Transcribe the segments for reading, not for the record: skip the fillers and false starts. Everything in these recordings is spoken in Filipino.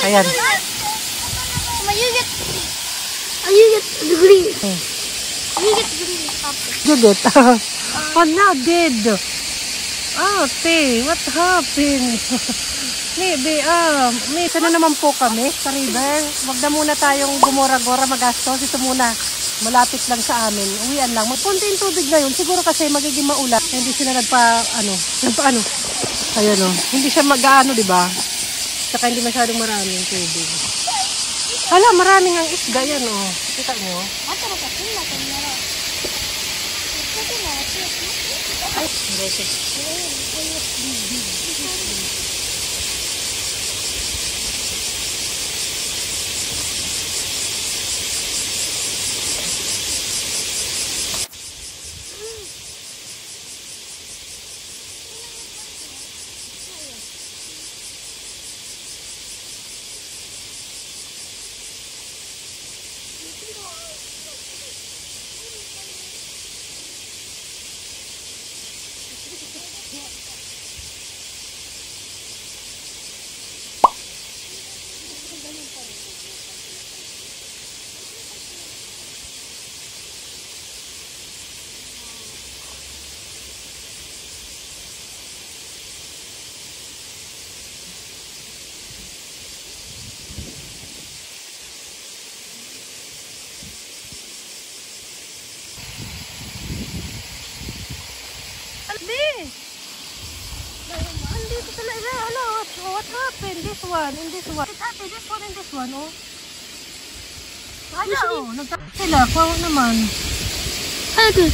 Ayan. You get the green. You get the green. You get? Oh, now dead. Ate, what happened? Maybe, may sana naman po kami sa river. Wag na muna tayong gumora-gora magastos. Ito muna, malapit lang sa amin. Uwian lang. Magpunta yung tubig na yun. Siguro kasi magiging maulat. Hindi sila nagpa-ano. Ayan o. Hindi siya mag-ano, diba? Saka hindi masyadong maraming tubig. Hala, maraming ang isda yan o. Kita nyo? Ay, andito talaga. Hello, what happened? This one, in this one. Ate, this one and this one, oh. Ano, oh. Sila, kawa naman. Ano?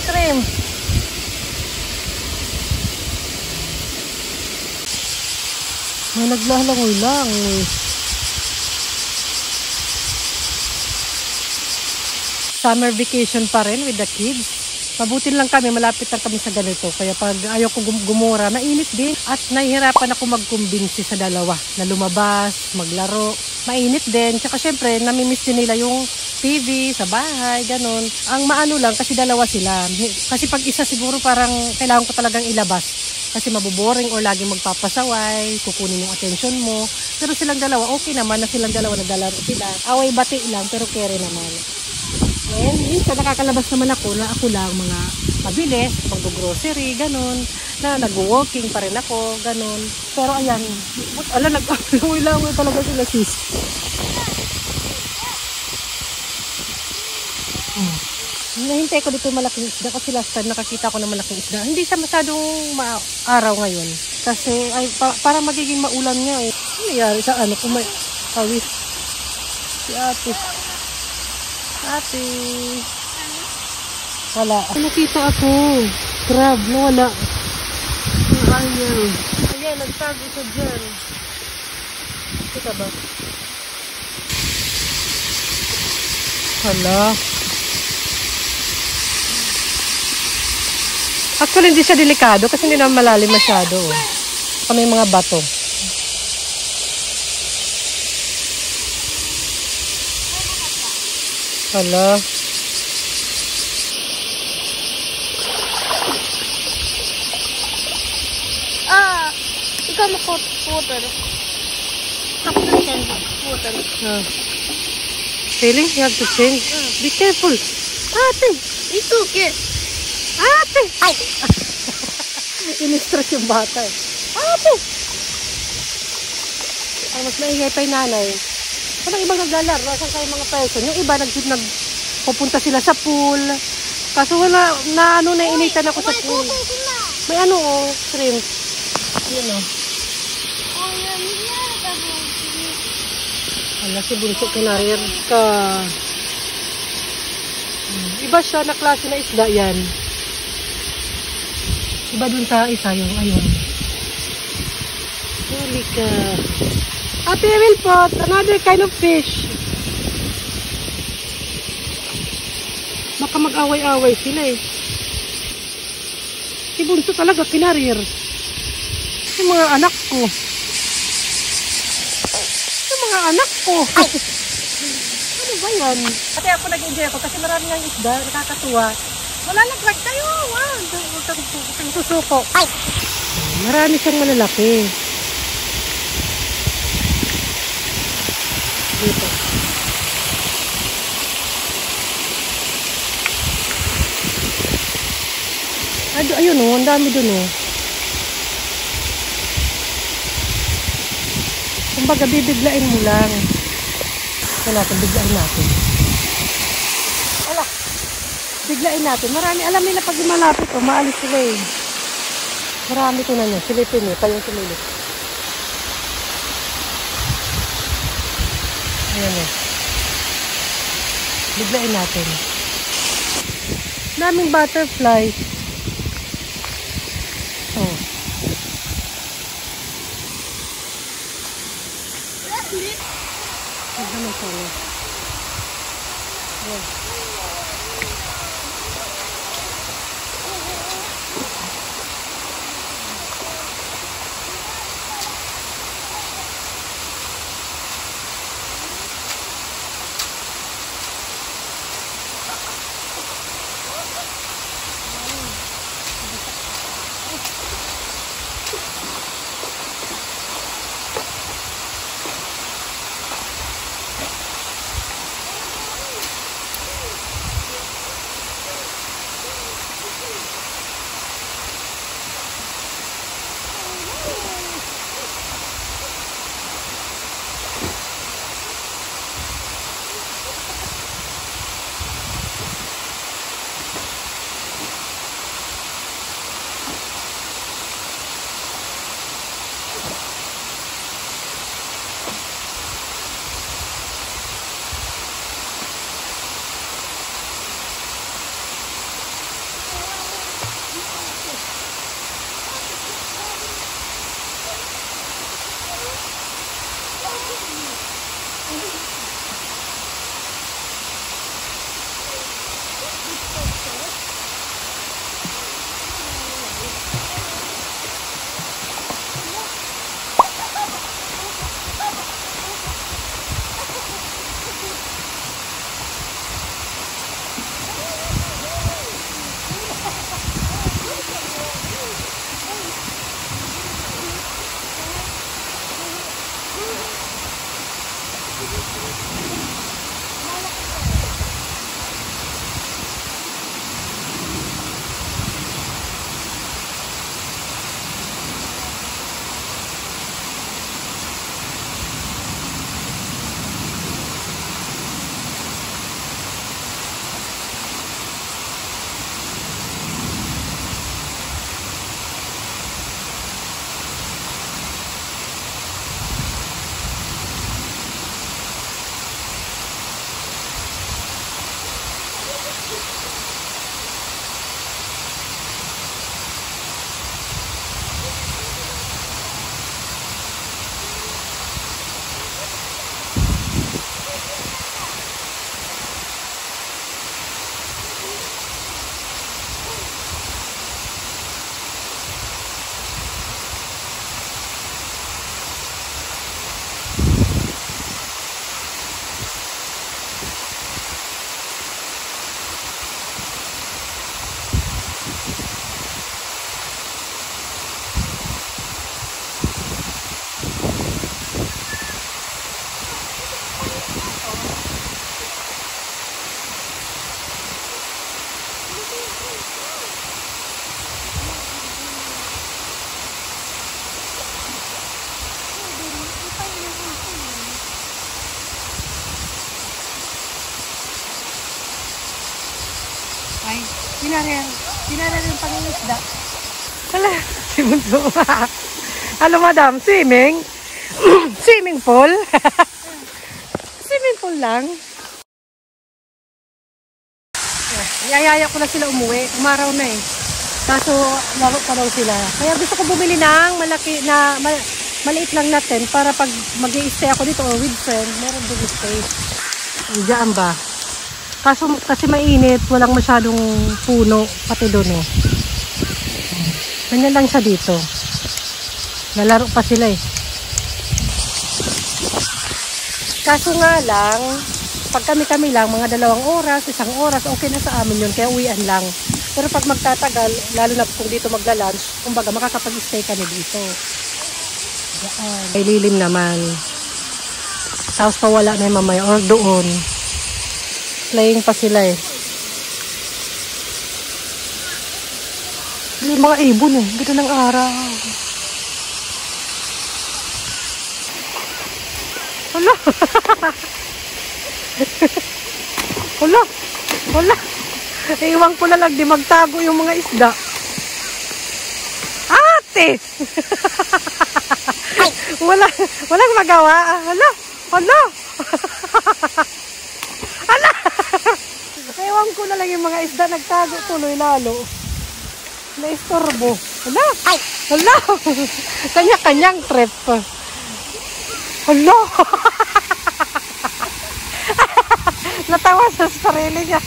Trim. May naglalangoy lang, eh. Summer vacation pa rin with the kids. Mabuti lang kami, malapit lang kami sa ganito. Kaya pag ayaw ko gumura, mainit din. At nahihirapan ako magkumbinsi sa dalawa na lumabas, maglaro. Mainit din. Tsaka syempre, namimiss din nila yung TV sa bahay, ganun. Ang maano lang, kasi dalawa sila. Kasi pag isa siguro parang kailangan ko talagang ilabas. Kasi mabuboring or laging magpapasaway, kukunin yung attention mo. Pero silang dalawa, okay naman na silang dalawa naglalaro sila. Away bati lang, pero kere naman. And minsan nakakalabas naman ako na ako lang mga pabilis, mag-grocery, ganun. Na nag-walking pa rin ako, ganun. Pero ayan, nag-langoy-langoy talaga sila sis. Nahintay ko dito malaking isda kasi last time nakakita ko na malaking isda. Hindi siya masyadong araw ngayon. Kasi para magiging maulan nga eh. Ano nangyari sa ano kung may awis? Si ate. Ate. Wala. Nakita ako. Crab. Nawala. Ayan. Ayan. Nagtago siya dyan. Kita ba? Hala. Actually, hindi siya delikado kasi hindi naman malalim masyado. May mga bato. Hala. Ikaw water. Ako na change water. Really? You have to change? Be careful. Ate! It's okay. Ate! Ay! In-stress yung bata eh. Ate! Ay, mas maingay pa yung nanay. Parang ibang naglalaro. Saan kayo mga person? Yung iba pupunta sila sa pool. Kaso wala, nainitan ako sa pool. May ano oh, shrimp. Yun oh. Ala, si Bunso kinarir ka. Iba siya na klase na isda yan. Iba dun sa isa yung ayun. Huli ka. Ate, I will put another kind of fish. Baka mag-away-away sila eh. Si Bunso talaga kinarir. Yung mga anak ko. Yung mga anak ko. Ano ba yan? Ate, ako nag-enjoy ako kasi marami ng isda. Nakakatuwa. Wala na, Clark tayo. Wow, ang susuko. Ay! Marami siyang malalaki. Dito. Ayun o, ang dami dun o. Kumbaga, bibiglain mo lang. Biglain natin. Wala. Biglain natin. Marami, alam nila pag malapit o, maalis sila eh. Marami ko na nyo. Silipin eh, kayong sumilip. Ayan eh. Biglain natin. Daming butterfly. Oh. Tignan mo siya. Ayan. Ay, pinarer yung pangingisda. Hala, si Bunso. Hello, madam. Swimming? Swimming pool? Swimming pool lang. Iayaya ko na sila umuwi. Umaraw na eh. Kaso, laro pa daw sila. Kaya gusto ko bumili ng maliit lang natin para pag mag-i-stay ako dito or with friend, meron din space. Diyan ba? Kaso kasi mainit, walang masyadong puno, pati doon eh. Ganyan lang siya dito. Nalaro pa sila eh. Kaso nga lang, pag kami lang, mga 2 oras, 1 oras, okay na sa amin yun. Kaya uwian lang. Pero pag magtatagal, lalo na kung dito magla-lunch, kumbaga makakapag-stay kami dito. Yan. May lilim naman. Tapos pawala na yung mamaya or doon. Playing pa sila eh. May mga ibon eh. Ganda ng araw. Hala! Hala! Hala! Iwang ko na lang di magtago yung mga isda. Ate! Walang magawa. Hala! Hala! Hala! Iwang ko na lang yung mga isda. Nagtago tuloy lalo. Naistorbo. Hala! Ay! Hala! Kanya-kanyang trip. Hala! Natawa sa sarili niya.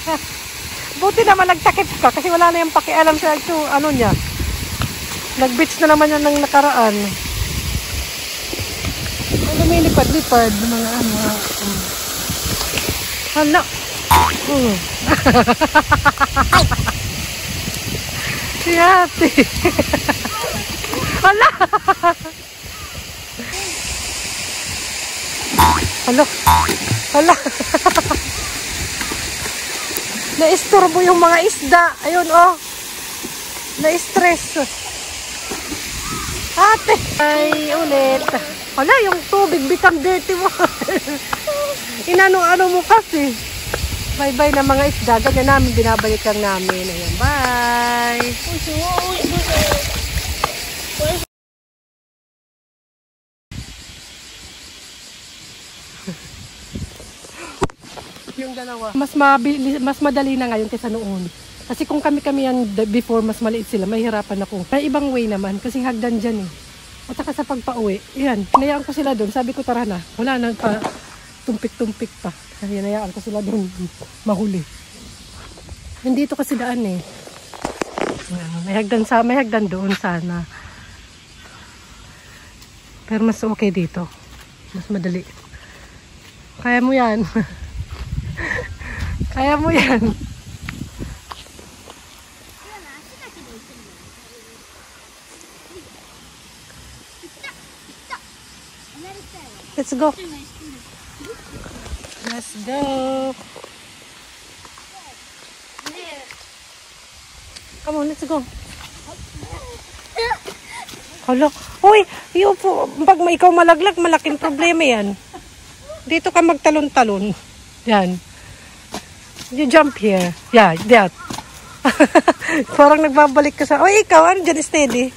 Buti naman nagtakip ka kasi wala na yung pakialam sa ano niya. Nag-beach na naman yan ng nakaraan. Lumilipad-lipad mga ano. Hala! Si ate. Hala! Hala! Hala! Na-istorbo yung mga isda. Ayun, oh. Na-stress. Ate! Ay, ulit. Hala, yung tubig become dirty mo. Inano-ano mo kasi. Bye-bye na mga isda. Ganyan namin, binabalik lang namin. Ayan, bye! Yung dalawa. Mas madali na ngayon kaysa noon. Kasi kung kami yan before, mas maliit sila, mahihirapan ako. May ibang way naman, kasi hagdan dyan eh. At saka sa pagpa-uwi, yan, hinayaan ko sila doon. Sabi ko, tara na. Wala nang pa, tumpik-tumpik pa. Hinayaan ko sila doon, mahuli. Hindi ito kasi daan eh. May hagdan doon sana. Pero mas okay dito. Mas madali. Kaya mo yan. Kaya mo yan. Let's go. Let's go. Come on, let's go. Hala. Uy, pag ikaw malaglag, malaking problema yan. Dito ka magtalon-talon. Yan. You jump here. Yeah, that. Parang nagbabalik ka sa... Uy, ikaw, ano dyan, steady.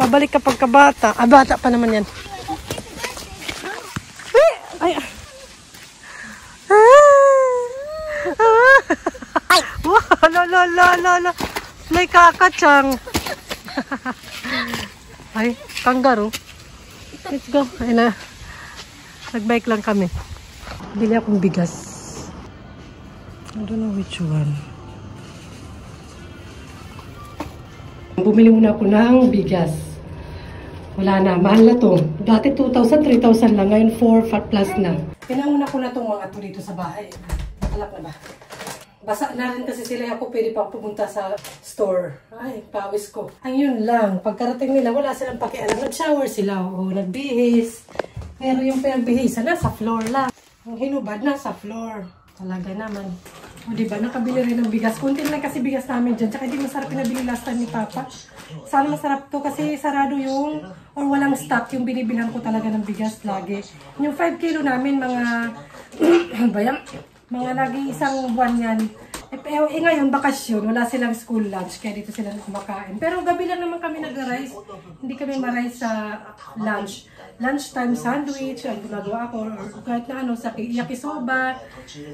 Pabalik ka pagkabata. Ah, bata pa naman yan. Ay, la. May kakachang. Ay, kangaroo. Let's go. Ay na. Nagbike lang kami. Bili akong bigas. I don't know which one. Bumili muna ako ng bigas. Wala na, mahal na to. Dati 2,000, 3,000 lang. Ngayon 4 plus na. Pinauna ko na itong mga to dito sa bahay. Nakalap na ba? Basa na rin kasi sila. Ako pwede pang pumunta sa store. Ay, pawis ko. Ayun lang. Pagkarating nila, wala silang pakialam. Nag-shower sila. O, nagbihis. Pero yung pinagbihisan, nasa floor lang. Ang hinubad, nasa floor. Talaga naman. O, diba? Nakabili rin ng bigas. Kunti lang kasi bigas namin dyan. Tsaka hindi masarap pinabili last time ni Papa. Sana masarap to kasi sarado yung or walang stock yung binibilhan ko talaga ng bigas lagi. Yung 5 kilo namin, mga bayang, mga laging isang buwan yan. Ngayon, bakasyon, wala silang school lunch, kaya dito sila kumakain. Pero gabi lang naman kami nag-rice. Hindi kami ma-rice sa lunch. Lunchtime sandwich, ang ginagawa ko, or kahit na ano, sa yakisoba,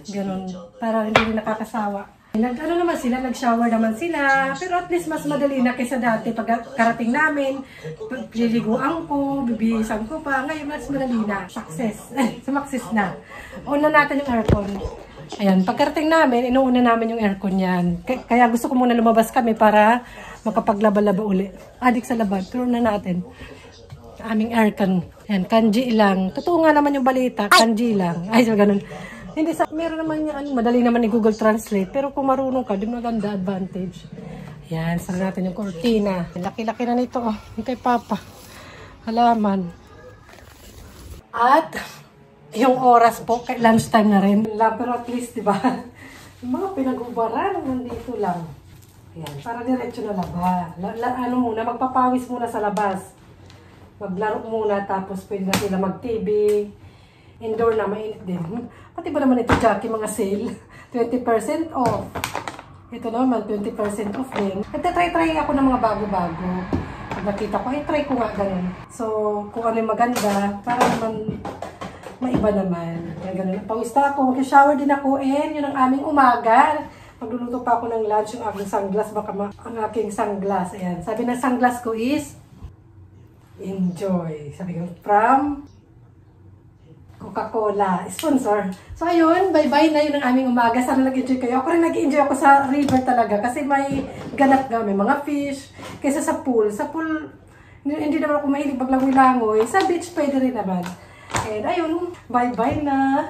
ganun, para hindi rin nakakasawa. Nag-ano naman sila, nag-shower naman sila, pero at least mas madali na kaysa dati. Pag karating namin, liliguan ko, bibihisan ko pa, ngayon mas madali na. Sumaksis na. Una natin yung aircon. Ayan, pagkarating namin, inuuna namin yung aircon yan. Kaya gusto ko muna lumabas kami para makapaglaba-laba uli. Adik sa laban, pero na natin. Aming aircon. Ayan, kanji lang. Totoo nga naman yung balita, kanji lang. Ay, so ganun. Hindi sa, meron naman yan, madali naman ni Google Translate. Pero kung marunong ka, di maganda advantage. Yan, sara natin yung cortina. Laki-laki na nito, oh. Yung kay Papa. Halaman. At, yung oras po, kay lunchtime na rin. Pero at least, di ba? Yung mga pinag-ubaran, nandito lang. Ayan, para diretso na laba. Ano muna, magpapawis muna sa labas. Maglaro muna, tapos pwede na sila mag-TV. Indoor na, mainit din. Pati ba naman ito, Jackie, mga sale? 20% off. Ito naman, 20% off din. Nagtatry-try ako ng mga bago-bago. Pag nakita ko, ay try ko nga ganun. So, kung ano yung maganda, para naman maiba naman. Kaya ganun. Pawista ako, mag-shower din ako, and yun ang aming umaga. Magluluto pa ako ng lunch, yung aking sunglass, baka ang aking sunglass. Ayan. Sabi ng sunglass ko is, enjoy. Sabi ko, from Coca-Cola. Sponsor. So, ayun. Bye-bye na yun ang aming umaga. Sana nag-enjoy kayo. Ako rin nag-enjoy ako sa river talaga. Kasi may ganap nga. May mga fish. Kaysa sa pool. Sa pool, hindi naman ako mahilig maglangoy-langoy. Sa beach, pwede rin naman. And ayun. Bye-bye na.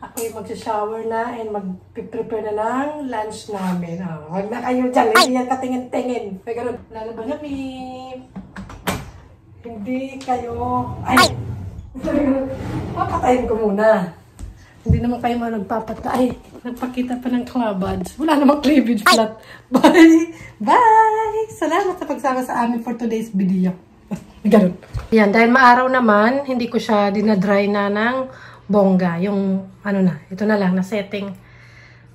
Ako yung mag-shower na and mag-prepare na ng lunch namin. Oh, wag na kayo dyan. Hindi yan katingin-tingin. May ganun. Lalaban na, hindi kayo... Ay! Papatayin ko muna. Hindi naman kayo nagpapatay. Nagpakita pa ng clubbage. Wala namang cleavage flat. Bye! Bye! Salamat sa pagsama sa amin for today's video. Ganun. Yan, dahil maaraw naman, hindi ko siya dinadry na ng bongga. Yung, ano na, ito na lang, na setting.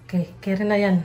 Okay, kaya na yan.